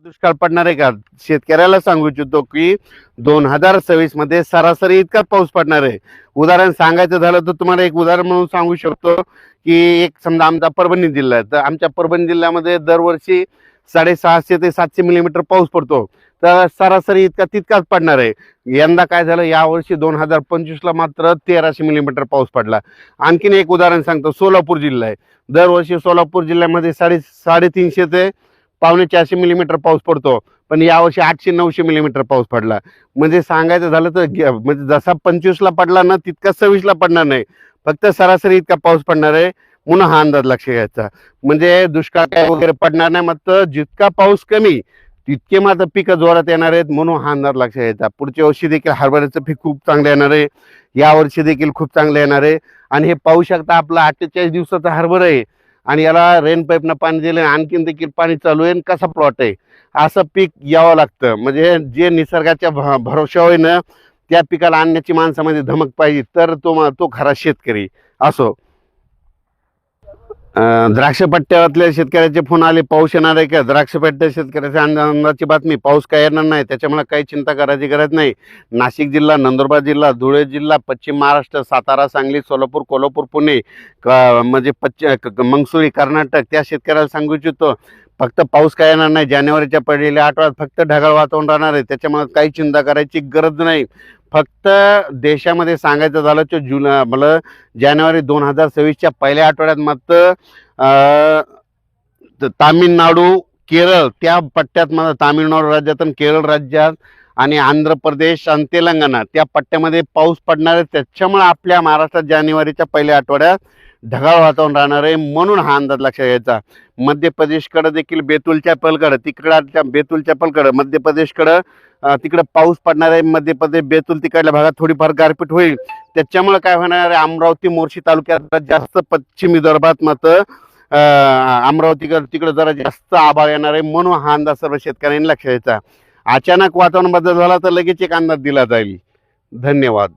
दुष्काळ पडणार आहे का? शेतकऱ्याला सांगू इच्छितो की 2026 मध्ये सरासरी इतकाच पाऊस पडणार आहे. उदाहरण सांगायचं झालं तर तुम्हाला एक उदाहरण म्हणून सांगू शकतो की एक समजा आमचा परभणी जिल्हा आहे, तर आमच्या परभणी जिल्ह्यामध्ये दरवर्षी 650 ते 700 मिलीमीटर पाऊस पडतो. तर सरासरी तितकाच पडणार आहे. यंदा काय झालं, यावर्षी 2025 ला मात्र 1300 मिलीमीटर पाऊस पडला. आणखीन एक उदाहरण सांगतो, सोलापूर जिल्हा आहे. दरवर्षी सोलापूर जिल्ह्यामध्ये 350 ते 450 मिलीमीटर पाऊस पडतो, पण यावर्षी 800-900 मिलीमीटर पाऊस पडला. म्हणजे सांगायचं झालं तर म्हणजे जसा 25ला पडला ना, तितका 26ला पडणार नाही, फक्त सरासरी इतका पाऊस पडणार आहे. म्हणून हा अंदाज लक्ष घ्यायचा. म्हणजे दुष्काळ काय वगैरे पडणार नाही, मात्र जितका पाऊस कमी तितके मात्र पिकं जोरात येणार आहेत. म्हणून हा अंदाज लक्ष घ्यायचा. पुढच्या वर्षी देखील हरभऱ्याचं पीक खूप चांगलं येणार आहे, यावर्षी देखील खूप चांगलं येणार आहे. आणि हे पाहू शकता, आपला 48 दिवसाचा हरभरा आहे आणि याला रेन पाईपनं पाणी दिलं, आणखीन देखील पाणी चालू आहे, कसा प्लॉट आहे. असं पीक यावं लागतं. म्हणजे जे निसर्गाच्या भरोशावर ना, त्या पिकाला आणण्याची माणसामध्ये धमक पाहिजे, तर तो खरा शेतकरी असो. द्राक्ष पट्ट्यातल्या शेतकऱ्याचे फोन आले, पाऊस येणार आहे का? द्राक्ष पट्ट्या शेतकऱ्याच्या आनंदाची बातमी, पाऊस काय येणार नाही, त्याच्यामुळे काही चिंता करायची गरज नाही. नाशिक जिल्हा, नंदुरबार जिल्हा, धुळे जिल्हा, पश्चिम महाराष्ट्र, सातारा, सांगली, सोलापूर, कोल्हापूर, पुणे, म्हणजे मंगसुरी, कर्नाटक, त्या शेतकऱ्याला सांगू इच्छितो, फक्त पाऊस काय येणार नाही. जानेवारीच्या पहिल्या आठवड्यात फक्त ढगाळ वातावरण राहणार आहे, त्याच्यामुळे काही चिंता करायची गरज नाही. फक्त देशामध्ये सांगायचं झालं तर मला जानेवारी 2026च्या पहिल्या आठवड्यात मात्र तामिळनाडू, केरळ त्या पट्ट्यात, मला तामिळनाडू राज्यात आणि केरळ राज्यात आणि आंध्र प्रदेश आणि तेलंगणा त्या पट्ट्यामध्ये पाऊस पडणार आहे. त्याच्यामुळे आपल्या महाराष्ट्रात जानेवारीच्या पहिल्या आठवड्यात ढगाळ वातावरण राहणार आहे. म्हणून हा अंदाज लक्षात घ्यायचा. मध्य प्रदेशकडे देखील बेतुलच्या पलकडं, तिकडच्या बेतुलच्या पलकडं मध्य प्रदेशकडं तिकडे पाऊस पडणार आहे. मध्य प्रदेश, बेतुल तिकडल्या भागात थोडीफार गारपीट होईल. त्याच्यामुळे काय होणार आहे, अमरावती, मोर्शी तालुक्यात जास्त, पश्चिम विदर्भात मात्र अमरावतीकडे तिकडे जरा जास्त आभाळ येणार आहे. म्हणून हा अंदाज सर्व शेतकऱ्यांनी लक्षात घ्यायचा. अचानक वातावरण बदल झाला तर लगेच एक अंदाज दिला जाईल. धन्यवाद.